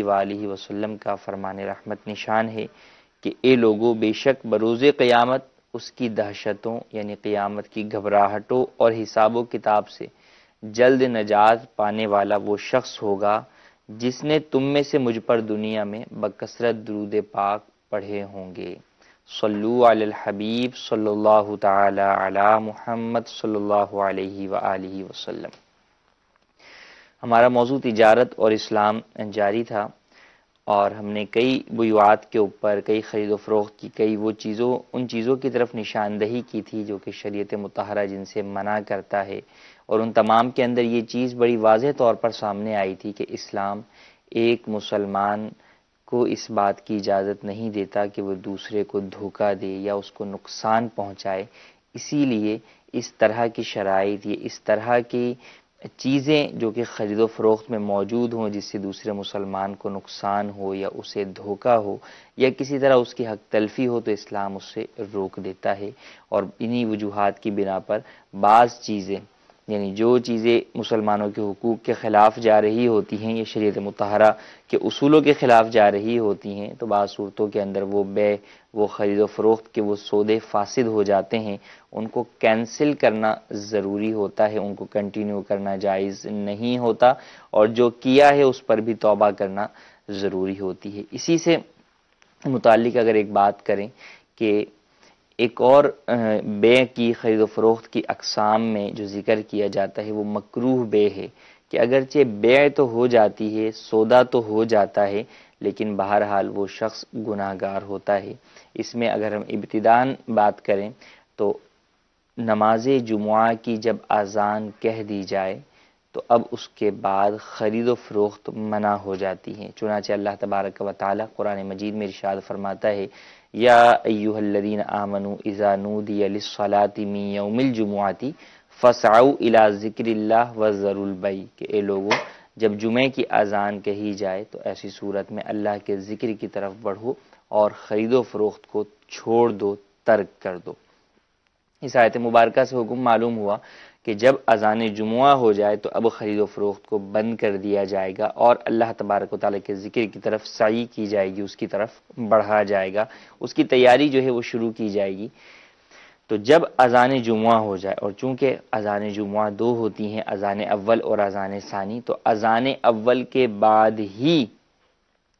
وآلہ وسلم کا فرمان رحمت نشان ہے کہ اے لوگو، بے شک بروز قیامت اس کی دہشتوں یعنی قیامت کی گھبراہٹوں اور حساب و کتاب سے جلد نجات پانے والا وہ شخص ہوگا جس نے تم میں سے مجھ پر دنیا میں بکثرت درود پاک پڑھے ہوں گے۔ صلو علی الحبیب صلی اللہ تعالی علی محمد صلی اللہ علیہ وآلہ وسلم۔ ہمارا موضوع تجارت اور اسلام جاری تھا، اور ہم نے کئی بیوعات کے اوپر، کئی خرید و فروخت کی ان چیزوں کی طرف نشاندہی کی تھی جو کہ شریعت مطہرہ جن سے منع کرتا ہے، اور ان تمام کے اندر یہ چیز بڑی واضح طور پر سامنے آئی تھی کہ اسلام ایک مسلمان کو اس بات کی اجازت نہیں دیتا کہ وہ دوسرے کو دھوکہ دے یا اس کو نقصان پہنچائے۔ اسی لیے اس طرح کی شرائط، یہ اس طرح کی چیزیں جو کہ خرید و فروخت میں موجود ہوں جس سے دوسرے مسلمان کو نقصان ہو یا اسے دھوکہ ہو یا کسی طرح اس کی حق تلفی ہو، تو اسلام اس سے روک دیتا ہے۔ اور انہی وجوہات کی بنا پر بعض چیزیں، یعنی جو چیزیں مسلمانوں کے حقوق کے خلاف جا رہی ہوتی ہیں، یہ شریعت مطہرہ کے اصولوں کے خلاف جا رہی ہوتی ہیں، تو بعض صورتوں کے اندر وہ بے، وہ خرید و فروخت کے وہ سودے فاسد ہو جاتے ہیں، ان کو کینسل کرنا ضروری ہوتا ہے، ان کو کنٹینیو کرنا جائز نہیں ہوتا، اور جو کیا ہے اس پر بھی توبہ کرنا ضروری ہوتی ہے۔ اسی سے متعلق اگر ایک بات کریں کہ ایک اور بے کی، خرید و فروخت کی اقسام میں جو ذکر کیا جاتا ہے وہ مکروہ بے ہے، کہ اگرچہ بیع تو ہو جاتی ہے، سودا تو ہو جاتا ہے، لیکن بہرحال وہ شخص گناہگار ہوتا ہے۔ اس میں اگر ہم ابتداً بات کریں تو نماز جمعہ کی جب اذان کہہ دی جائے تو اب اس کے بعد خرید و فروخت منع ہو جاتی ہے، چنانچہ اللہ تبارک و تعالی قرآن مجید میں ارشاد فرماتا ہے، یا ایھا الذین آمنوا اذا نودی للصلاۃ من یوم الجمعۃ فاسعوا الی ذکر اللہ وذروا البیع، کہ اے لوگو، جب جمعے کی اذان کہی جائے تو ایسی صورت میں اللہ کے ذکر کی طرف بڑھو اور خرید و فروخت کو چھوڑ دو، ترک کر دو۔ اس آیت مبارکہ سے حکم معلوم ہوا کہ جب اذان جمعہ ہو جائے تو اب خرید و فروخت کو بند کر دیا جائے گا اور اللہ تبارک و تعالیٰ کے ذکر کی طرف سعی کی جائے گی، اس کی طرف بڑھا جائے گا، اس کی تیاری جو ہے وہ شروع کی جائے گی۔ تو جب اذان جمعہ ہو جائے، اور چونکہ اذان جمعہ دو ہوتی ہیں، اذان اول اور اذان ثانی، تو اذان اول کے بعد ہی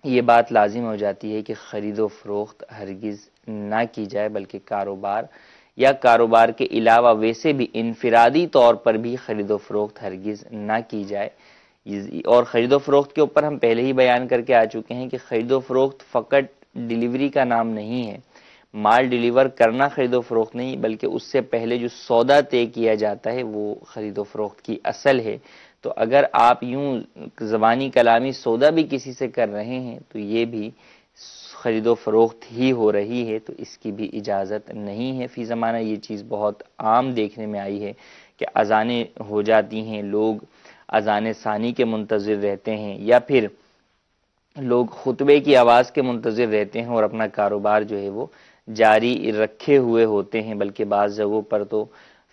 یہ بات لازم ہو جاتی ہے کہ خرید و فروخت ہرگز نہ کی جائے، بلکہ کاروبار یا کاروبار کے علاوہ ویسے بھی انفرادی طور پر بھی خرید و فروخت ہرگز نہ کی جائے۔ اور خرید و فروخت کے اوپر ہم پہلے ہی بیان کر کے آ چکے ہیں کہ خرید و فروخت فقط ڈیلیوری کا نام نہیں ہے، مال ڈیلیور کرنا خرید و فروخت نہیں، بلکہ اس سے پہلے جو سودا طے کیا جاتا ہے وہ خرید و فروخت کی اصل ہے۔ تو اگر آپ یوں زبانی کلامی سودا بھی کسی سے کر رہے ہیں تو یہ بھی خرید و فروخت ہی ہو رہی ہے، تو اس کی بھی اجازت نہیں ہے۔ فی زمانہ یہ چیز بہت عام دیکھنے میں آئی ہے کہ اذانیں ہو جاتی ہیں، لوگ اذان ثانی کے منتظر رہتے ہیں، یا پھر لوگ خطبے کی آواز کے منتظر رہتے ہیں اور اپنا کاروبار جو ہے وہ جاری رکھے ہوئے ہوتے ہیں، بلکہ بعض جگہوں پر تو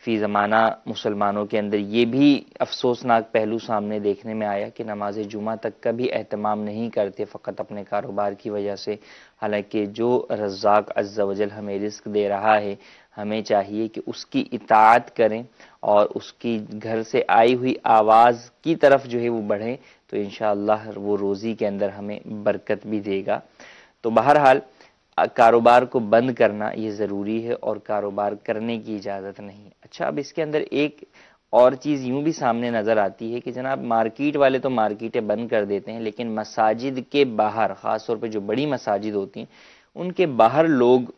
فی زمانہ مسلمانوں کے اندر یہ بھی افسوسناک پہلو سامنے دیکھنے میں آیا کہ نماز جمعہ تک کا بھی اہتمام نہیں کرتے، فقط اپنے کاروبار کی وجہ سے۔ حالانکہ جو رزاق عز و جل ہمیں رزق دے رہا ہے، ہمیں چاہیے کہ اس کی اطاعت کریں اور اس کی گھر سے آئی ہوئی آواز کی طرف جو ہے وہ بڑھیں، تو انشاءاللہ وہ روزی کے اندر ہمیں برکت بھی دے گا۔ تو بہرحال کاروبار کو بند کرنا یہ ضروری ہے اور کاروبار کرنے کی اجازت نہیں۔ اچھا، اب اس کے اندر ایک اور چیز یوں بھی سامنے نظر آتی ہے کہ جناب مارکیٹ والے تو مارکیٹیں بند کر دیتے ہیں، لیکن مساجد کے باہر، خاص طور پہ جو بڑی مساجد ہوتی ہیں ان کے باہر لوگ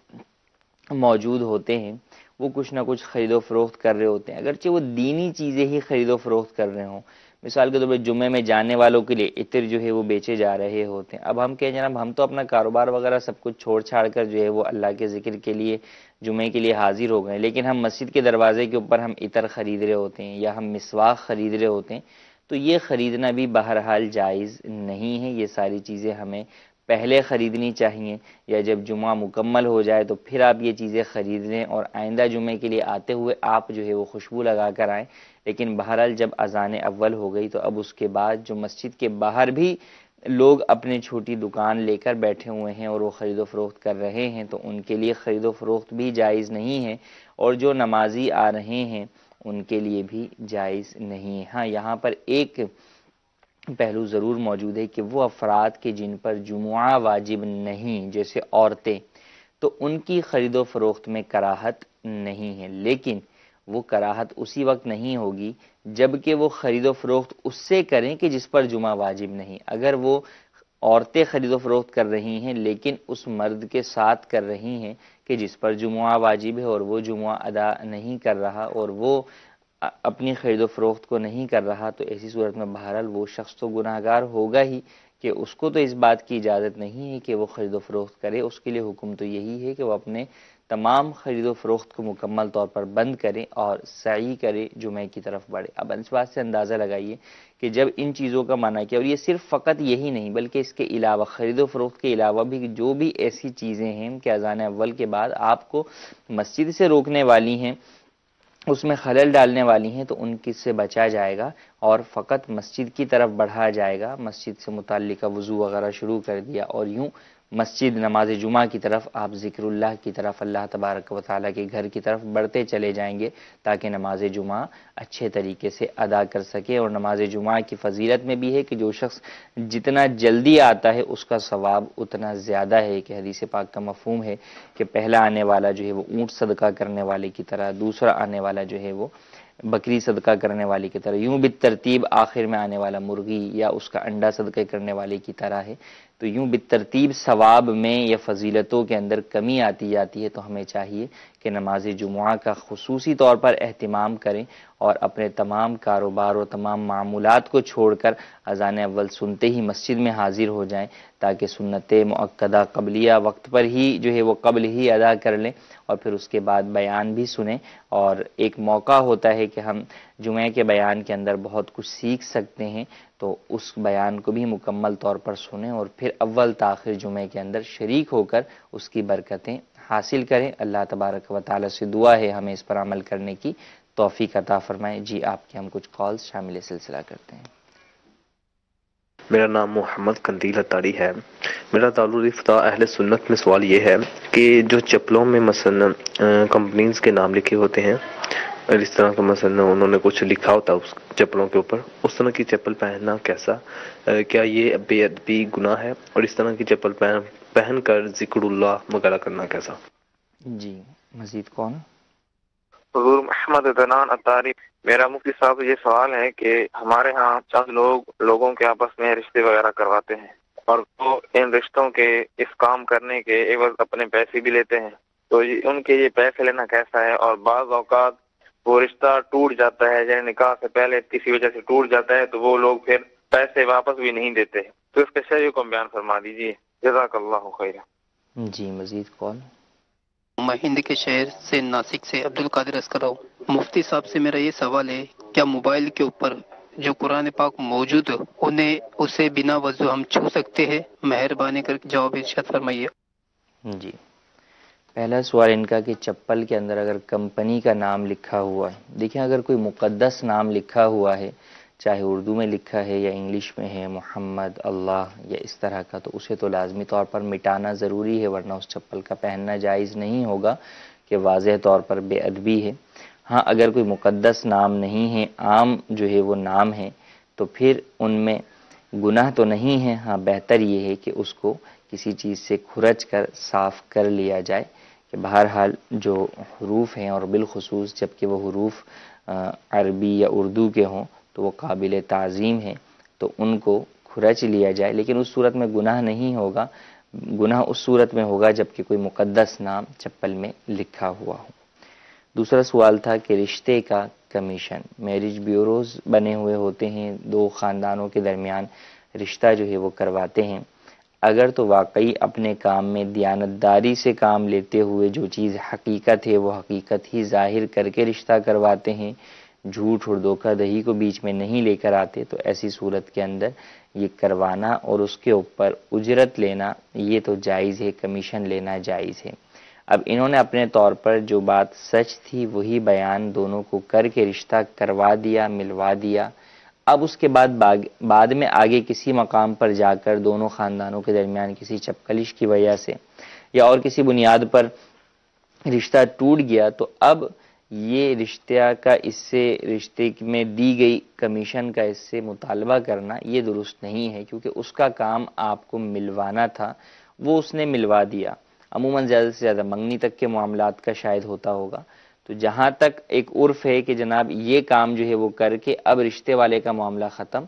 موجود ہوتے ہیں، وہ کچھ نہ کچھ خرید و فروخت کر رہے ہوتے ہیں، اگرچہ وہ دینی چیزیں ہی خرید و فروخت کر رہے ہوں۔ مثال کے طور پہ جمعے میں جانے والوں کے لیے عطر جو ہے وہ بیچے جا رہے ہوتے ہیں۔ اب ہم کہیں جناب ہم تو اپنا کاروبار وغیرہ سب کچھ چھوڑ چھاڑ کر جو ہے وہ اللہ کے ذکر کے لیے جمعے کے لیے حاضر ہو گئے، لیکن ہم مسجد کے دروازے کے اوپر ہم عطر خرید رہے ہوتے ہیں یا ہم مسواک خرید رہے ہوتے ہیں، تو یہ خریدنا بھی بہرحال جائز نہیں ہے۔ یہ ساری چیزیں ہمیں پہلے خریدنی چاہیے، یا جب جمعہ مکمل ہو جائے تو پھر آپ یہ چیزیں خرید لیں اور آئندہ جمعے کے لیے آتے ہوئے آپ جو ہے وہ خوشبو لگا کر آئیں۔ لیکن بہرحال جب اذان اول ہو گئی تو اب اس کے بعد جو مسجد کے باہر بھی لوگ اپنے چھوٹی دکان لے کر بیٹھے ہوئے ہیں اور وہ خرید و فروخت کر رہے ہیں تو ان کے لیے خرید و فروخت بھی جائز نہیں ہے، اور جو نمازی آ رہے ہیں ان کے لیے بھی جائز نہیں ہے۔ ہاں یہاں پر ایک پہلو ضرور موجود ہے کہ وہ افراد کے جن پر جمعہ واجب نہیں، جیسے عورتیں، تو ان کی خرید و فروخت میں کراہت نہیں ہے، لیکن وہ کراہت اسی وقت نہیں ہوگی جب کہ وہ خرید و فروخت اس سے کریں کہ جس پر جمعہ واجب نہیں۔ اگر وہ عورتیں خرید و فروخت کر رہی ہیں لیکن اس مرد کے ساتھ کر رہی ہیں کہ جس پر جمعہ واجب ہے اور وہ جمعہ ادا نہیں کر رہا اور وہ اپنی خرید و فروخت کو نہیں کر رہا، تو ایسی صورت میں بہرحال وہ شخص تو گناہ گار ہوگا ہی، کہ اس کو تو اس بات کی اجازت نہیں ہے کہ وہ خرید و فروخت کرے۔ اس کے لیے حکم تو یہی ہے کہ وہ اپنے تمام خرید و فروخت کو مکمل طور پر بند کرے اور سعی کرے، جمعے کی طرف بڑھے۔ اب اس بات سے اندازہ لگائیے کہ جب ان چیزوں کا منع کیا، اور یہ صرف فقط یہی نہیں بلکہ اس کے علاوہ خرید و فروخت کے علاوہ بھی جو بھی ایسی چیزیں ہیں کہ اذان اول کے بعد آپ کو مسجد سے روکنے والی ہیں، اس میں خلل ڈالنے والی ہیں، تو ان کی سے بچا جائے گا اور فقط مسجد کی طرف بڑھا جائے گا۔ مسجد سے متعلقہ وضو وغیرہ شروع کر دیا اور یوں مسجد نماز جمعہ کی طرف آپ ذکر اللہ کی طرف، اللہ تبارک و تعالیٰ کے گھر کی طرف بڑھتے چلے جائیں گے تاکہ نماز جمعہ اچھے طریقے سے ادا کر سکے۔ اور نماز جمعہ کی فضیلت میں بھی ہے کہ جو شخص جتنا جلدی آتا ہے اس کا ثواب اتنا زیادہ ہے، کہ حدیث پاک کا مفہوم ہے کہ پہلا آنے والا جو ہے وہ اونٹ صدقہ کرنے والے کی طرح، دوسرا آنے والا جو ہے وہ بکری صدقہ کرنے والے کی طرح، یوں بالترتیب آخر میں آنے والا مرغی یا اس کا انڈا صدقہ کرنے والے کی طرح ہے۔ تو یوں بالترتیب ثواب میں یا فضیلتوں کے اندر کمی آتی جاتی ہے، تو ہمیں چاہیے کہ نماز جمعہ کا خصوصی طور پر اہتمام کریں اور اپنے تمام کاروبار اور تمام معمولات کو چھوڑ کر اذان اول سنتے ہی مسجد میں حاضر ہو جائیں تاکہ سنت مؤکدہ قبلیہ وقت پر ہی جو ہے وہ قبل ہی ادا کر لیں، اور پھر اس کے بعد بیان بھی سنیں۔ اور ایک موقع ہوتا ہے کہ ہم جمعہ کے بیان کے اندر بہت کچھ سیکھ سکتے ہیں، تو اس بیان کو بھی مکمل طور پر سنیں اور پھر اول تاخر جمعے کے اندر شریک ہو کر اس کی برکتیں حاصل کریں۔ اللہ تبارک و تعالی سے دعا ہے ہمیں اس پر عمل کرنے کی توفیق عطا فرمائے۔ جی آپ کے ہم کچھ کالز شامل سلسلہ کرتے ہیں۔ میرا نام محمد قندیل اتاری ہے۔ میرا تعلق رفتہ اہل سنت میں سوال یہ ہے کہ جو چپلوں میں مثلا کمپنیز کے نام لکھے ہوتے ہیں، اور اس طرح کا مثلا انہوں نے کچھ لکھا ہوتا ہے اس چپلوں کے اوپر، اس طرح کی چپل پہننا کیسا، کیا یہ بے ادبی گناہ ہے، اور اس طرح کی چپل پہن کر ذکر اللہ وغیرہ کرنا کیسا؟ جی مزید کون؟ حضور محمد عدنان اتاری۔ میرا مفتی صاحب یہ سوال ہے کہ ہمارے ہاں چند لوگوں کے آپس میں رشتے وغیرہ کرواتے ہیں، اور وہ ان رشتوں کے اس کام کرنے کے عوض اپنے پیسے بھی لیتے ہیں، تو ان کے یہ پیسے لینا کیسا ہے؟ اور بعض اوقات وہ رشتہ ٹوٹ جاتا ہے، یعنی نکاح سے پہلے کسی وجہ سے ٹوٹ جاتا ہے، تو وہ لوگ پھر پیسے واپس بھی نہیں دیتے، تو اس کے شرعی کو بیان فرما دیجیے، جزاک اللہ خیر۔ جی مزید کون؟ میں ہند کے شہر سے ناسک سے عبد القادر اسکر ہوں۔ مفتی صاحب سے میرا یہ سوال ہے، کیا موبائل کے اوپر جو قرآن پاک موجود اسے بنا وضو ہم چھو سکتے ہیں؟ مہربانی کر کے جواب ارشاد فرمائیے۔ جی پہلا سوال ان کا کہ چپل کے اندر اگر کمپنی کا نام لکھا ہوا ہے، دیکھیں اگر کوئی مقدس نام لکھا ہوا ہے، چاہے اردو میں لکھا ہے یا انگلش میں ہے، محمد، اللہ یا اس طرح کا، تو اسے تو لازمی طور پر مٹانا ضروری ہے، ورنہ اس چپل کا پہننا جائز نہیں ہوگا، کہ واضح طور پر بے ادبی ہے۔ ہاں اگر کوئی مقدس نام نہیں ہے، عام جو ہے وہ نام ہے، تو پھر ان میں گناہ تو نہیں ہے، ہاں بہتر یہ ہے کہ اس کو کسی چیز سے کھرچ کر صاف کر لیا جائے، کہ بہرحال جو حروف ہیں، اور بالخصوص جب کہ وہ حروف عربی یا اردو کے ہوں تو وہ قابل تعظیم ہیں، تو ان کو کھرچ لیا جائے، لیکن اس صورت میں گناہ نہیں ہوگا۔ گناہ اس صورت میں ہوگا جب کہ کوئی مقدس نام چپل میں لکھا ہوا ہو۔ دوسرا سوال تھا کہ رشتے کا کمیشن، میرج بیوروز بنے ہوئے ہوتے ہیں، دو خاندانوں کے درمیان رشتہ جو ہے وہ کرواتے ہیں، اگر تو واقعی اپنے کام میں دیانتداری سے کام لیتے ہوئے جو چیز حقیقت ہے وہ حقیقت ہی ظاہر کر کے رشتہ کرواتے ہیں، جھوٹ اور دھوکہ دہی کو بیچ میں نہیں لے کر آتے، تو ایسی صورت کے اندر یہ کروانا اور اس کے اوپر اجرت لینا یہ تو جائز ہے، کمیشن لینا جائز ہے۔ اب انہوں نے اپنے طور پر جو بات سچ تھی وہی بیان دونوں کو کر کے رشتہ کروا دیا، ملوا دیا۔ اب اس کے بعد میں آگے کسی مقام پر جا کر دونوں خاندانوں کے درمیان کسی چپکلش کی وجہ سے یا اور کسی بنیاد پر رشتہ ٹوٹ گیا، تو اب یہ رشتے میں دی گئی کمیشن کا اس سے مطالبہ کرنا یہ درست نہیں ہے، کیونکہ اس کا کام آپ کو ملوانا تھا، وہ اس نے ملوا دیا۔ عموماً زیادہ سے زیادہ منگنی تک کے معاملات کا شاید ہوتا ہوگا، تو جہاں تک ایک عرف ہے کہ جناب یہ کام جو ہے وہ کر کے اب رشتے والے کا معاملہ ختم،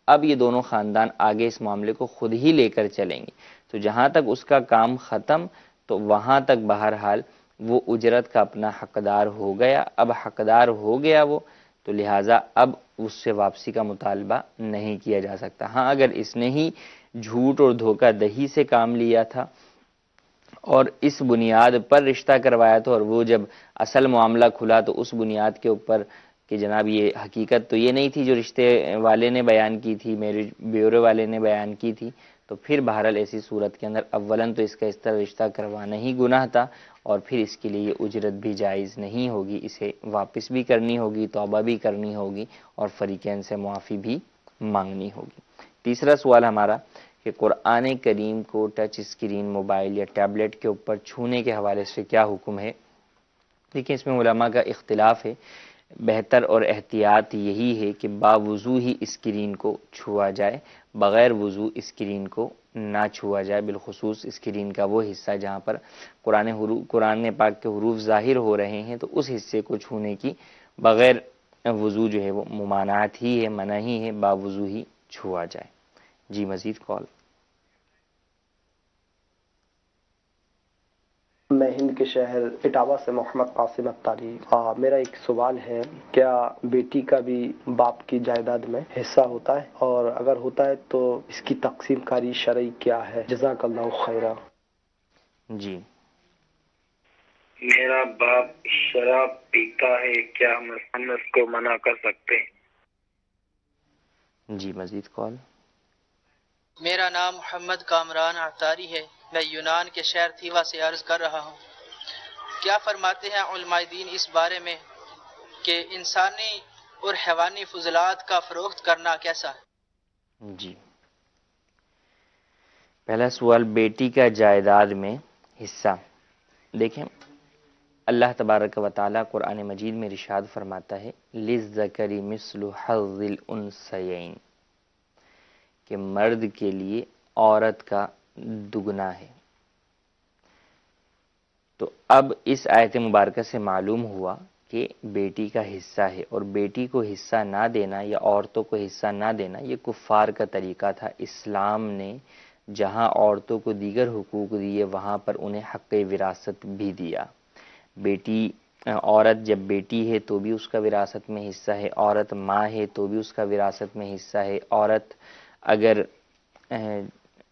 اب یہ دونوں خاندان آگے اس معاملے کو خود ہی لے کر چلیں گے، تو جہاں تک اس کا کام ختم تو وہاں تک بہرحال وہ اجرت کا اپنا حقدار ہو گیا۔ اب حقدار ہو گیا وہ، تو لہٰذا اب اس سے واپسی کا مطالبہ نہیں کیا جا سکتا۔ ہاں اگر اس نے ہی جھوٹ اور دھوکہ دہی سے کام لیا تھا اور اس بنیاد پر رشتہ کروایا تھا، اور وہ جب اصل معاملہ کھلا تو اس بنیاد کے اوپر کہ جناب یہ حقیقت تو یہ نہیں تھی جو رشتے والے نے بیان کی تھی، میرج بیورو والے نے بیان کی تھی، تو پھر بہرحال ایسی صورت کے اندر اولاً تو اس کا اس طرح رشتہ کروانا ہی گناہ تھا، اور پھر اس کے لیے یہ اجرت بھی جائز نہیں ہوگی، اسے واپس بھی کرنی ہوگی، توبہ بھی کرنی ہوگی، اور فریقین سے معافی بھی مانگنی ہوگی۔ تیسرا سوال ہمارا کہ قرآن کریم کو ٹچ اسکرین موبائل یا ٹیبلٹ کے اوپر چھونے کے حوالے سے کیا حکم ہے؟ دیکھیں اس میں علماء کا اختلاف ہے، بہتر اور احتیاط یہی ہے کہ باوضو ہی اسکرین کو چھوا جائے، بغیر وضو اسکرین کو نہ چھوا جائے، بالخصوص اسکرین کا وہ حصہ جہاں پر قرآن پاک کے حروف ظاہر ہو رہے ہیں، تو اس حصے کو چھونے کی بغیر وضو جو ہے وہ ممانعت ہی ہے، منع ہی ہے، باوضو ہی چھوا جائے۔ جی مزید کال۔ میں ہند کے شہر اٹاوا سے محمد قاسم اتاری۔ میرا ایک سوال ہے، کیا بیٹی کا بھی باپ کی جائیداد میں حصہ ہوتا ہے، اور اگر ہوتا ہے تو اس کی تقسیم کاری شرعی کیا ہے؟ جزاک اللہ خیرہ۔ جی میرا باپ شراب پیتا ہے، کیا ہم اس کو منع کر سکتے ہیں؟ جی مزید کال۔ میرا نام محمد کامران عطاری ہے، میں یونان کے شہر تھیوا سے عرض کر رہا ہوں، کیا فرماتے ہیں علماء دین اس بارے میں کہ انسانی اور حیوانی فضلات کا فروخت کرنا کیسا ہے؟ جی پہلا سوال، بیٹی کا جائیداد میں حصہ۔ دیکھیں اللہ تبارک و تعالیٰ قرآن مجید میں ارشاد فرماتا ہے للذکر مثل حظ الانثیین، کہ مرد کے لیے عورت کا دگنا ہے۔ تو اب اس آیت مبارکہ سے معلوم ہوا کہ بیٹی کا حصہ ہے، اور بیٹی کو حصہ نہ دینا یا عورتوں کو حصہ نہ دینا یہ کفار کا طریقہ تھا۔ اسلام نے جہاں عورتوں کو دیگر حقوق دیے وہاں پر انہیں حق وراثت بھی دیا۔ عورت جب بیٹی ہے تو بھی اس کا وراثت میں حصہ ہے، عورت ماں ہے تو بھی اس کا وراثت میں حصہ ہے، عورت اگر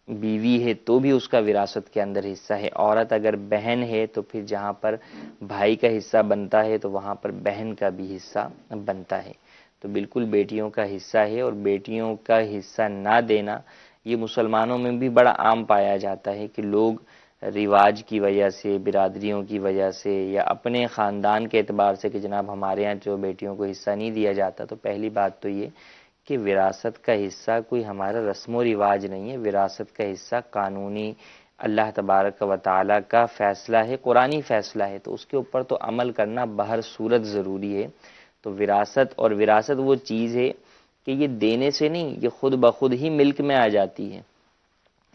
بیوی ہے تو بھی اس کا وراثت کے اندر حصہ ہے، عورت اگر بہن ہے تو پھر جہاں پر بھائی کا حصہ بنتا ہے تو وہاں پر بہن کا بھی حصہ بنتا ہے۔ تو بالکل بیٹیوں کا حصہ ہے، اور بیٹیوں کا حصہ نہ دینا یہ مسلمانوں میں بھی بڑا عام پایا جاتا ہے کہ لوگ رواج کی وجہ سے، برادریوں کی وجہ سے، یا اپنے خاندان کے اعتبار سے کہ جناب ہمارے ہاں جو بیٹیوں کو حصہ نہیں دیا جاتا، تو پہلی بات تو یہ کہ وراثت کا حصہ کوئی ہمارا رسم و رواج نہیں ہے، وراثت کا حصہ قانونی اللہ تبارک و تعالیٰ کا فیصلہ ہے، قرآنی فیصلہ ہے، تو اس کے اوپر تو عمل کرنا بہر صورت ضروری ہے۔ تو وراثت وہ چیز ہے کہ یہ دینے سے نہیں، یہ خود بخود ہی ملک میں آ جاتی ہے۔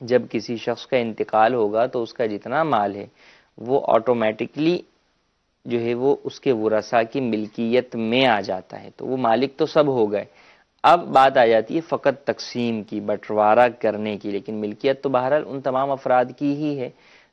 جب کسی شخص کا انتقال ہوگا تو اس کا جتنا مال ہے وہ آٹومیٹکلی جو ہے وہ اس کے ورثاء کی ملکیت میں آ جاتا ہے، تو وہ مالک تو سب ہو گئے۔ اب بات آ جاتی ہے فقط تقسیم کی، بٹوارہ کرنے کی، لیکن ملکیت تو بہرحال ان تمام افراد کی ہی ہے۔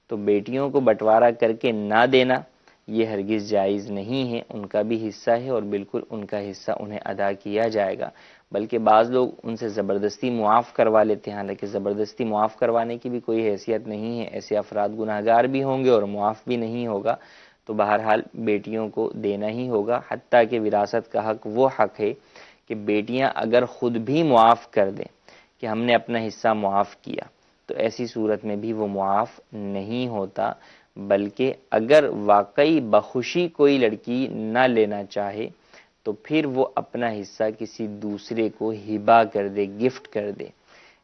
تو بیٹیوں کو بٹوارہ کر کے نہ دینا یہ ہرگز جائز نہیں ہے، ان کا بھی حصہ ہے، اور بالکل ان کا حصہ انہیں ادا کیا جائے گا۔ بلکہ بعض لوگ ان سے زبردستی معاف کروا لیتے ہیں، حالانکہ زبردستی معاف کروانے کی بھی کوئی حیثیت نہیں ہے، ایسے افراد گناہگار بھی ہوں گے اور معاف بھی نہیں ہوگا۔ تو بہرحال بیٹیوں کو دینا ہی ہوگا، حتیٰ کہ وراثت کا حق وہ حق ہے کہ بیٹیاں اگر خود بھی معاف کر دیں کہ ہم نے اپنا حصہ معاف کیا، تو ایسی صورت میں بھی وہ معاف نہیں ہوتا، بلکہ اگر واقعی بخوشی کوئی لڑکی نہ لینا چاہے تو پھر وہ اپنا حصہ کسی دوسرے کو ہبہ کر دے، گفٹ کر دے،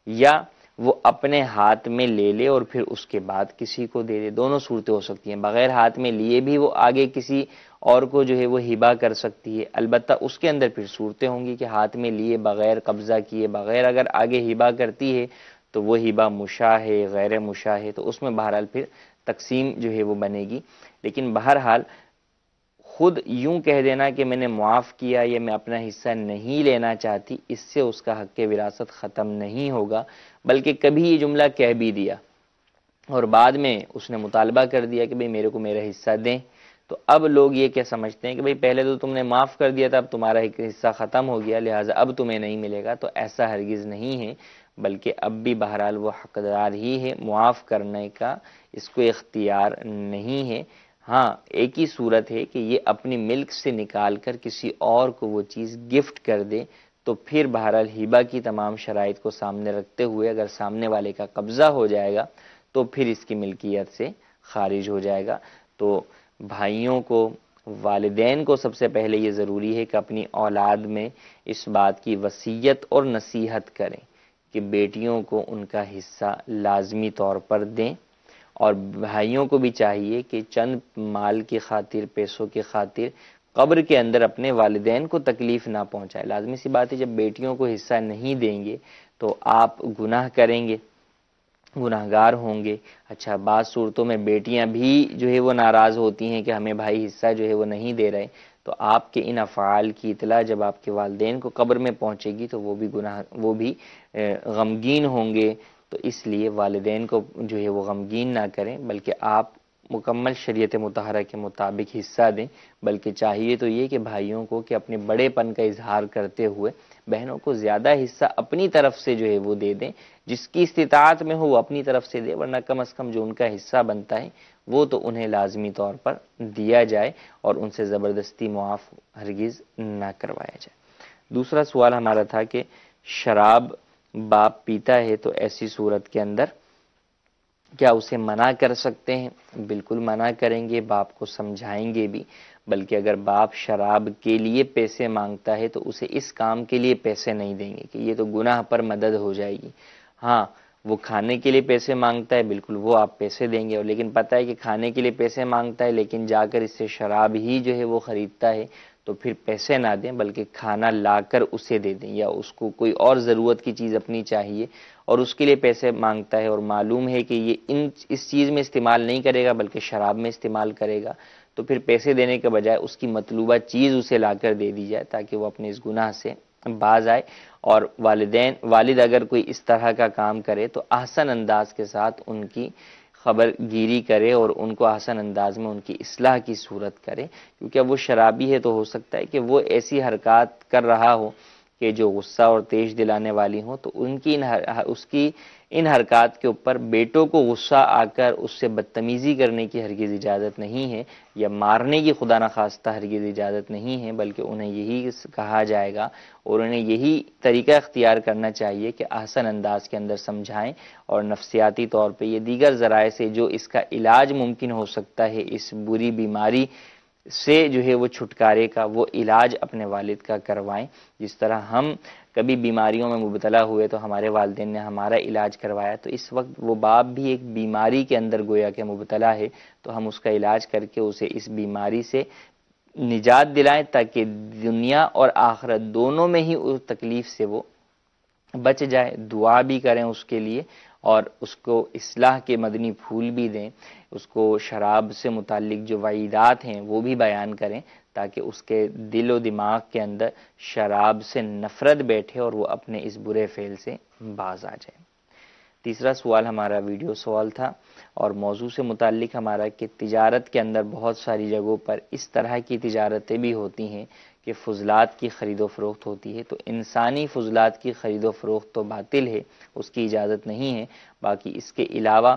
یا وہ اپنے ہاتھ میں لے لے اور پھر اس کے بعد کسی کو دے دے۔ دونوں صورتیں ہو سکتی ہیں، بغیر ہاتھ میں لیے بھی وہ آگے کسی اور کو جو ہے وہ ہبہ کر سکتی ہے، البتہ اس کے اندر پھر صورتیں ہوں گی کہ ہاتھ میں لیے بغیر، قبضہ کیے بغیر اگر آگے ہبہ کرتی ہے تو وہ ہبہ مشاع ہے، غیر مشاع ہے، تو اس میں بہرحال پھر تقسیم جو ہے وہ بنے گی۔ لیکن بہرحال خود یوں کہہ دینا کہ میں نے معاف کیا یا میں اپنا حصہ نہیں لینا چاہتی، اس سے اس کا حق وراثت ختم نہیں ہوگا، بلکہ کبھی یہ جملہ کہہ بھی دیا اور بعد میں اس نے مطالبہ کر دیا کہ بھئی میرے کو میرا حصہ دیں، تو اب لوگ یہ کیا سمجھتے ہیں کہ بھئی پہلے تو تم نے معاف کر دیا تھا، اب تمہارا ایک حصہ ختم ہو گیا، لہٰذا اب تمہیں نہیں ملے گا۔ تو ایسا ہرگز نہیں ہے، بلکہ اب بھی بہرحال وہ حقدار ہی ہے، معاف کرنے کا اس کو اختیار نہیں ہے۔ ہاں ایک ہی صورت ہے کہ یہ اپنی ملک سے نکال کر کسی اور کو وہ چیز گفٹ کر دے، تو پھر بہرحال ہبہ کی تمام شرائط کو سامنے رکھتے ہوئے اگر سامنے والے کا قبضہ ہو جائے گا تو پھر اس کی ملکیت سے خارج ہو جائے گا۔ تو بھائیوں کو، والدین کو سب سے پہلے یہ ضروری ہے کہ اپنی اولاد میں اس بات کی وصیت اور نصیحت کریں کہ بیٹیوں کو ان کا حصہ لازمی طور پر دیں، اور بھائیوں کو بھی چاہیے کہ چند مال کی خاطر، پیسوں کی خاطر قبر کے اندر اپنے والدین کو تکلیف نہ پہنچائے۔ لازمی سی بات ہے جب بیٹیوں کو حصہ نہیں دیں گے تو آپ گناہ کریں گے، گناہگار ہوں گے۔ اچھا بعض صورتوں میں بیٹیاں بھی جو ہے وہ ناراض ہوتی ہیں کہ ہمیں بھائی حصہ جو ہے وہ نہیں دے رہے، تو آپ کے ان افعال کی اطلاع جب آپ کے والدین کو قبر میں پہنچے گی تو وہ بھی غمگین ہوں گے۔ تو اس لیے والدین کو جو ہے وہ غمگین نہ کریں، بلکہ آپ مکمل شریعت مطہرہ کے مطابق حصہ دیں، بلکہ چاہیے تو یہ کہ بھائیوں کو کہ اپنے بڑے پن کا اظہار کرتے ہوئے بہنوں کو زیادہ حصہ اپنی طرف سے جو ہے وہ دے دیں، جس کی استطاعت میں ہو وہ اپنی طرف سے دے، ورنہ کم از کم جو ان کا حصہ بنتا ہے وہ تو انہیں لازمی طور پر دیا جائے اور ان سے زبردستی معاف ہرگز نہ کروایا جائے۔ دوسرا سوال ہمارا تھا کہ شراب باپ پیتا ہے تو ایسی صورت کے اندر کیا اسے منع کر سکتے ہیں؟ بالکل منع کریں گے، باپ کو سمجھائیں گے بھی، بلکہ اگر باپ شراب کے لیے پیسے مانگتا ہے تو اسے اس کام کے لیے پیسے نہیں دیں گے کہ یہ تو گناہ پر مدد ہو جائے گی۔ ہاں وہ کھانے کے لیے پیسے مانگتا ہے، بالکل وہ آپ پیسے دیں گے، اور لیکن پتہ ہے کہ کھانے کے لیے پیسے مانگتا ہے لیکن جا کر اس سے شراب ہی جو ہے وہ خریدتا ہے، تو پھر پیسے نہ دیں بلکہ کھانا لا کر اسے دے دیں، یا اس کو کوئی اور ضرورت کی چیز اپنی چاہیے اور اس کے لیے پیسے مانگتا ہے اور معلوم ہے کہ یہ اس چیز میں استعمال نہیں کرے گا بلکہ شراب میں استعمال کرے گا، تو پھر پیسے دینے کے بجائے اس کی مطلوبہ چیز اسے لا کر دے دی جائے تاکہ وہ اپنے اس گناہ سے باز آئے۔ اور والد اگر کوئی اس طرح کا کام کرے تو احسن انداز کے ساتھ ان کی خبر گیری کرے اور ان کو احسن انداز میں ان کی اصلاح کی صورت کرے، کیونکہ اب وہ شرابی ہے تو ہو سکتا ہے کہ وہ ایسی حرکات کر رہا ہو کہ جو غصہ اور تیش دلانے والی ہوں، تو اس کی ان حرکات کے اوپر بیٹوں کو غصہ آ کر اس سے بدتمیزی کرنے کی ہرگز اجازت نہیں ہے، یا مارنے کی خدا نخواستہ ہرگز اجازت نہیں ہے، بلکہ انہیں یہی کہا جائے گا اور انہیں یہی طریقہ اختیار کرنا چاہیے کہ احسن انداز کے اندر سمجھائیں، اور نفسیاتی طور پہ یہ دیگر ذرائع سے جو اس کا علاج ممکن ہو سکتا ہے، اس بری بیماری سے جو ہے وہ چھٹکارے کا، وہ علاج اپنے والد کا کروائیں۔ جس طرح ہم کبھی بیماریوں میں مبتلا ہوئے تو ہمارے والدین نے ہمارا علاج کروایا، تو اس وقت وہ باپ بھی ایک بیماری کے اندر گویا کہ مبتلا ہے، تو ہم اس کا علاج کر کے اسے اس بیماری سے نجات دلائیں تاکہ دنیا اور آخرت دونوں میں ہی اس تکلیف سے وہ بچ جائے۔ دعا بھی کریں اس کے لیے اور اس کو اصلاح کے مدنی پھول بھی دیں، اس کو شراب سے متعلق جو وعیدات ہیں وہ بھی بیان کریں تاکہ اس کے دل و دماغ کے اندر شراب سے نفرت بیٹھے اور وہ اپنے اس برے فعل سے باز آ جائے۔ تیسرا سوال ہمارا ویڈیو سوال تھا اور موضوع سے متعلق ہمارا کہ تجارت کے اندر بہت ساری جگہوں پر اس طرح کی تجارتیں بھی ہوتی ہیں کہ فضلات کی خرید و فروخت ہوتی ہے، تو انسانی فضلات کی خرید و فروخت تو باطل ہے، اس کی اجازت نہیں ہے، باقی اس کے علاوہ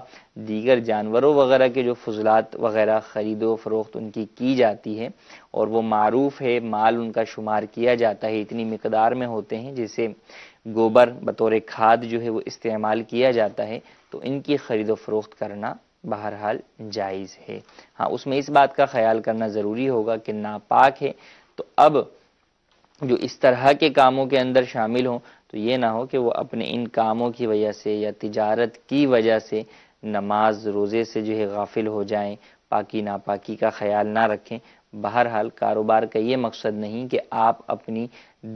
دیگر جانوروں وغیرہ کے جو فضلات وغیرہ خرید و فروخت ان کی جاتی ہے اور وہ معروف ہے، مال ان کا شمار کیا جاتا ہے، اتنی مقدار میں ہوتے ہیں جیسے گوبر بطور کھاد جو ہے وہ استعمال کیا جاتا ہے، تو ان کی خرید و فروخت کرنا بہرحال جائز ہے۔ ہاں اس میں اس بات کا خیال کرنا ضروری ہوگا کہ ناپاک ہے، تو اب جو اس طرح کے کاموں کے اندر شامل ہوں تو یہ نہ ہو کہ وہ اپنے ان کاموں کی وجہ سے یا تجارت کی وجہ سے نماز روزے سے جو ہے غافل ہو جائیں، پاکی ناپاکی کا خیال نہ رکھیں۔ بہرحال کاروبار کا یہ مقصد نہیں کہ آپ اپنی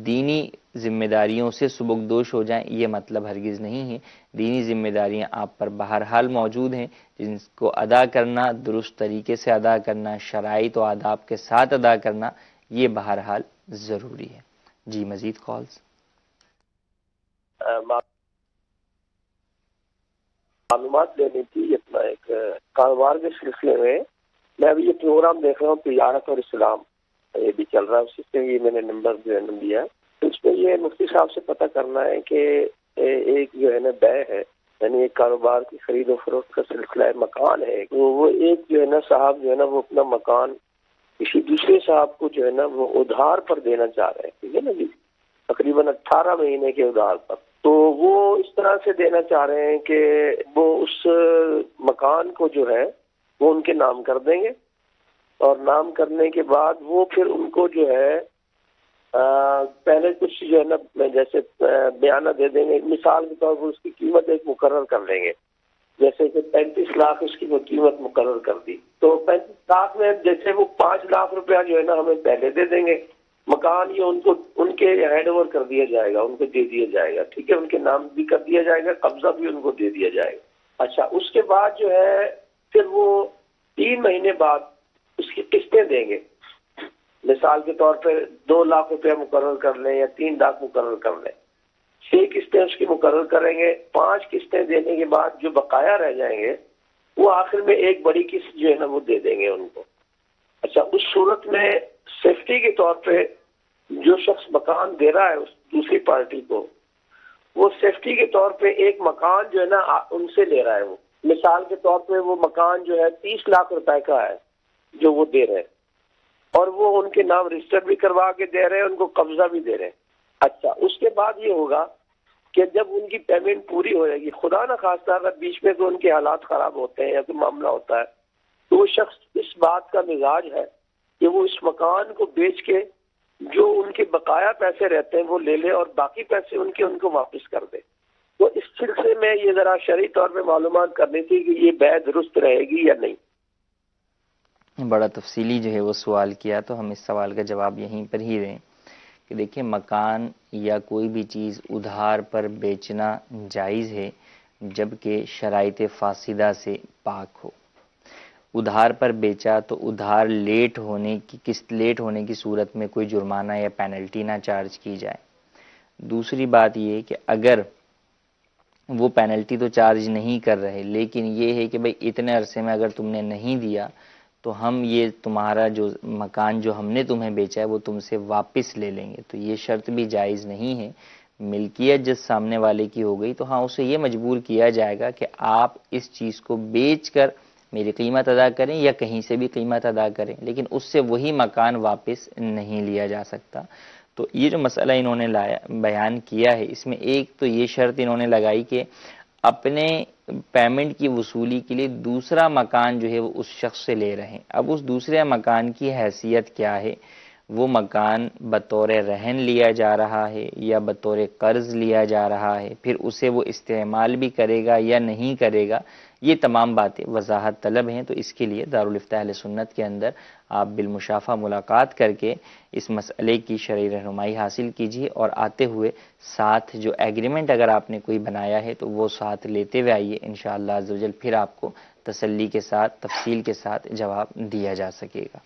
دینی ذمہ داریوں سے سبکدوش ہو جائیں، یہ مطلب ہرگز نہیں ہے۔ دینی ذمہ داریاں آپ پر بہرحال موجود ہیں، جن کو ادا کرنا، درست طریقے سے ادا کرنا، شرائط و آداب کے ساتھ ادا کرنا، یہ بہرحال ضروری ہے۔ جی مزید کالز؟ معلومات لینی تھی اپنا ایک کاروبار کے سلسلے میں ابھی یہ پروگرام دیکھ رہا ہوں تجارت اور اسلام، یہ بھی چل رہا ہے، اسی سے یہ میں نے نمبر جو ہے دیا، تو اس میں یہ مفتی صاحب سے پتہ کرنا ہے کہ ایک جو ہے نا بے ہے، یعنی ایک کاروبار کی خرید و فروخت کا سلسلہ ہے، مکان ہے، تو وہ ایک جو ہے نا صاحب جو ہے نا وہ اپنا مکان کسی دوسرے صاحب کو جو ہے نا وہ ادھار پر دینا چاہ رہے ہیں، ٹھیک ہے نا جی، تقریباً 18 مہینے کے ادھار پر، تو وہ اس طرح سے دینا چاہ رہے ہیں کہ وہ اس مکان کو جو ہے وہ ان کے نام کر دیں گے، اور نام کرنے کے بعد وہ پھر ان کو جو ہے پہلے کچھ جو ہے نا جیسے بیانہ دے دیں گے، مثال کے طور پر اس کی قیمت ایک مقرر کر لیں گے، جیسے کہ 35 لاکھ اس کی وہ قیمت مقرر کر دی، تو 35 لاکھ میں جیسے وہ 5 لاکھ روپیہ جو ہے نا ہمیں پہلے دے دیں گے، مکان یہ ان کو ان کے ہینڈ اوور کر دیا جائے گا، ان کو دے دیا جائے گا، ٹھیک ہے، ان کے نام بھی کر دیا جائے گا، قبضہ بھی ان کو دے دیا جائے گا۔ اچھا، اس کے بعد جو ہے پھر وہ 3 مہینے بعد اس کی قسطیں دیں گے، مثال کے طور پہ 2 لاکھ روپیہ مقرر کر لیں یا 3 لاکھ مقرر کر لیں، 6 قسطیں اس کی مقرر کریں گے، 5 قسطیں دینے کے بعد جو بقایا رہ جائیں گے وہ آخر میں ایک بڑی قسط جو ہے نا وہ دے دیں گے ان کو۔ اچھا، اس صورت میں سیفٹی کے طور پہ جو شخص مکان دے رہا ہے اس دوسری پارٹی کو، وہ سیفٹی کے طور پہ ایک مکان جو ہے نا ان سے لے رہا ہے، وہ مثال کے طور پہ وہ مکان جو ہے 30 لاکھ روپے کا ہے جو وہ دے رہے ہیں، اور وہ ان کے نام رجسٹر بھی کروا کے دے رہے ہیں، ان کو قبضہ بھی دے رہے ہیں۔ اچھا، اس کے بعد یہ ہوگا کہ جب ان کی پیمنٹ پوری ہو جائے گی، خدا نہ خواستہ اگر بیچ میں تو ان کے حالات خراب ہوتے ہیں یا کوئی معاملہ ہوتا ہے، تو وہ شخص اس بات کا مزاج ہے کہ وہ اس مکان کو بیچ کے جو ان کے بقایا پیسے رہتے ہیں وہ لے لے اور باقی پیسے ان کو واپس کر دے۔ تو اس سلسلے میں یہ ذرا شرعی طور پہ معلومات کرنی تھی کہ یہ بیع درست رہے گی یا نہیں۔ بڑا تفصیلی جو ہے وہ سوال کیا، تو ہم اس سوال کا جواب یہیں پر ہی دیں کہ دیکھیں، مکان یا کوئی بھی چیز ادھار پر بیچنا جائز ہے جبکہ شرائط فاسدہ سے پاک ہو۔ ادھار پر بیچا تو ادھار قسط لیٹ ہونے کی صورت میں کوئی جرمانہ یا پینلٹی نہ چارج کی جائے۔ دوسری بات یہ کہ اگر وہ پینلٹی تو چارج نہیں کر رہے، لیکن یہ ہے کہ بھئی اتنے عرصے میں اگر تم نے نہیں دیا تو ہم یہ تمہارا جو مکان جو ہم نے تمہیں بیچا ہے وہ تم سے واپس لے لیں گے، تو یہ شرط بھی جائز نہیں ہے۔ ملکیت جس سامنے والے کی ہو گئی تو ہاں اسے یہ مجبور کیا جائے گا کہ آپ اس چیز کو بیچ کر میری قیمت ادا کریں یا کہیں سے بھی قیمت ادا کریں، لیکن اس سے وہی مکان واپس نہیں لیا جا سکتا۔ تو یہ جو مسئلہ انہوں نے بیان کیا ہے، اس میں ایک تو یہ شرط انہوں نے لگائی کہ اپنے پیمنٹ کی وصولی کے لیے دوسرا مکان جو ہے وہ اس شخص سے لے رہے ہیں۔ اب اس دوسرے مکان کی حیثیت کیا ہے؟ وہ مکان بطور رہن لیا جا رہا ہے یا بطور قرض لیا جا رہا ہے، پھر اسے وہ استعمال بھی کرے گا یا نہیں کرے گا، یہ تمام باتیں وضاحت طلب ہیں۔ تو اس کے لیے دارالفتہ اہل سنت کے اندر آپ بالمشافہ ملاقات کر کے اس مسئلے کی شرعی رہنمائی حاصل کیجیے، اور آتے ہوئے ساتھ جو ایگریمنٹ اگر آپ نے کوئی بنایا ہے تو وہ ساتھ لیتے ہوئے آئیے، انشاءاللہ عزوجل پھر آپ کو تسلی کے ساتھ تفصیل کے ساتھ جواب دیا جا سکے گا۔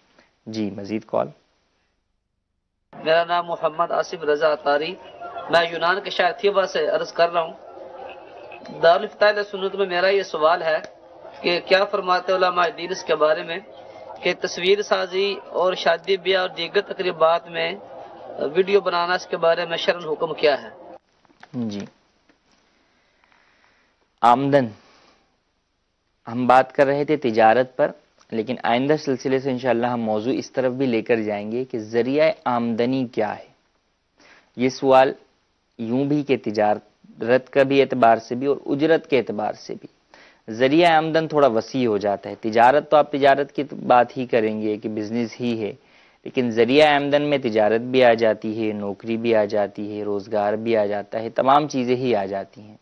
جی مزید کال؟ میرا نام محمد آصف رضا اطاری، میں یونان کے شہر تھیبا سے عرض کر رہا ہوں۔ دارالفتہ اہل سنت میں میرا یہ سوال ہے کہ کیا فرماتے علماء دین اس کے بارے میں کہ تصویر سازی اور شادی بیاہ اور دیگر تقریبات میں ویڈیو بنانا، اس کے بارے میں شرعاً حکم کیا ہے؟ جی، آمدن ہم بات کر رہے تھے تجارت پر، لیکن آئندہ سلسلے سے انشاءاللہ ہم موضوع اس طرف بھی لے کر جائیں گے کہ ذریعہ آمدنی کیا ہے۔ یہ سوال یوں بھی کہ تجارت کا بھی اعتبار سے بھی اور اجرت کے اعتبار سے بھی ذریعہ آمدن تھوڑا وسیع ہو جاتا ہے۔ تجارت تو آپ تجارت کی بات ہی کریں گے کہ بزنس ہی ہے، لیکن ذریعہ آمدن میں تجارت بھی آ جاتی ہے، نوکری بھی آ جاتی ہے، روزگار بھی آ جاتا ہے، تمام چیزیں ہی آ جاتی ہیں۔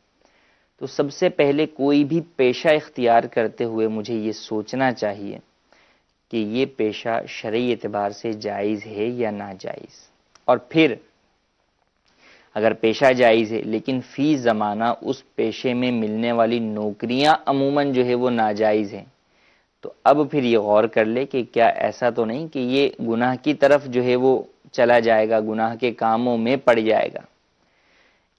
تو سب سے پہلے کوئی بھی پیشہ اختیار کرتے ہوئے مجھے یہ سوچنا چاہیے کہ یہ پیشہ شرعی اعتبار سے جائز ہے یا ناجائز، اور پھر اگر پیشہ جائز ہے لیکن فی زمانہ اس پیشے میں ملنے والی نوکریاں عموماً جو ہے وہ ناجائز ہیں، تو اب پھر یہ غور کر لے کہ کیا ایسا تو نہیں کہ یہ گناہ کی طرف جو ہے وہ چلا جائے گا، گناہ کے کاموں میں پڑ جائے گا۔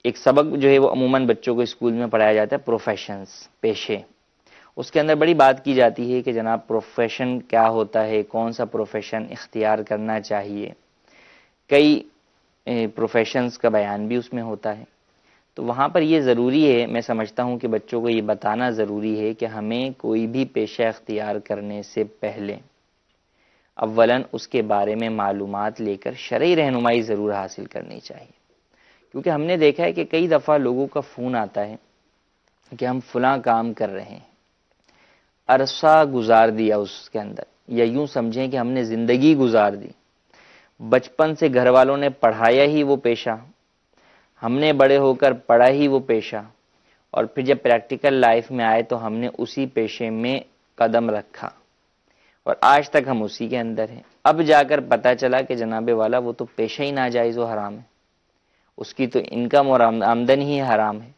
ایک سبق جو ہے وہ عموماً بچوں کو اسکول میں پڑھایا جاتا ہے، پروفیشنز، پیشے۔ اس کے اندر بڑی بات کی جاتی ہے کہ جناب پروفیشن کیا ہوتا ہے، کون سا پروفیشن اختیار کرنا چاہیے، کئی پروفیشنز کا بیان بھی اس میں ہوتا ہے۔ تو وہاں پر یہ ضروری ہے، میں سمجھتا ہوں کہ بچوں کو یہ بتانا ضروری ہے کہ ہمیں کوئی بھی پیشہ اختیار کرنے سے پہلے اولاً اس کے بارے میں معلومات لے کر شرعی رہنمائی ضرور حاصل کرنی چاہیے، کیونکہ ہم نے دیکھا ہے کہ کئی دفعہ لوگوں کا فون آتا ہے کہ ہم فلاں کام کر رہے ہیں، عرصہ گزار دیا اس کے اندر، یا یوں سمجھیں کہ ہم نے زندگی گزار دی، بچپن سے گھر والوں نے پڑھایا ہی وہ پیشہ، ہم نے بڑے ہو کر پڑھا ہی وہ پیشہ، اور پھر جب پریکٹیکل لائف میں آئے تو ہم نے اسی پیشے میں قدم رکھا اور آج تک ہم اسی کے اندر ہیں۔ اب جا کر پتہ چلا کہ جناب والا وہ تو پیشہ ہی ناجائز و حرام ہے، اس کی تو انکم اور آمدن ہی حرام ہے۔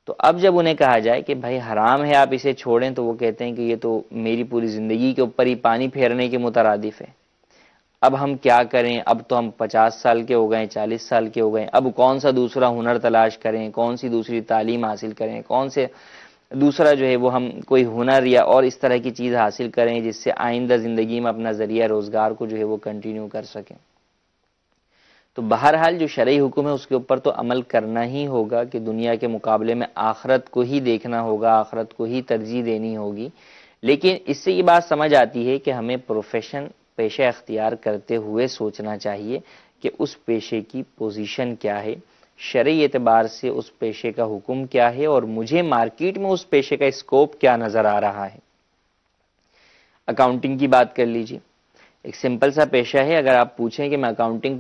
تو اب جب انہیں کہا جائے کہ بھائی حرام ہے آپ اسے چھوڑیں، تو وہ کہتے ہیں کہ یہ تو میری پوری زندگی کے اوپر ہی پانی پھیرنے کے مترادف ہے، اب ہم کیا کریں، اب تو ہم 50 سال کے ہو گئے، 40 سال کے ہو گئے، اب کون سا دوسرا ہنر تلاش کریں، کون سی دوسری تعلیم حاصل کریں، کون سے دوسرا جو ہے وہ ہم کوئی ہنر یا اور اس طرح کی چیز حاصل کریں جس سے آئندہ زندگی میں اپنا ذریعہ روزگار کو جو ہے وہ کنٹینیو کر سکیں۔ تو بہرحال جو شرعی حکم ہے اس کے اوپر تو عمل کرنا ہی ہوگا کہ دنیا کے مقابلے میں آخرت کو ہی دیکھنا ہوگا، آخرت کو ہی ترجیح دینی ہوگی۔ لیکن اس سے یہ بات سمجھ آتی ہے کہ ہمیں پیشہ اختیار کرتے ہوئے سوچنا چاہیے کہ اس پیشے کی پوزیشن کیا ہے، شرعی اعتبار سے اس پیشے کا حکم کیا ہے، اور مجھے مارکیٹ میں اس پیشے کا اسکوپ کیا نظر آ رہا ہے۔ اکاؤنٹنگ کی بات کر لیجیے، ایک سمپل سا پیشہ ہے، اگر آپ پوچھیں کہ میں اکاؤنٹنگ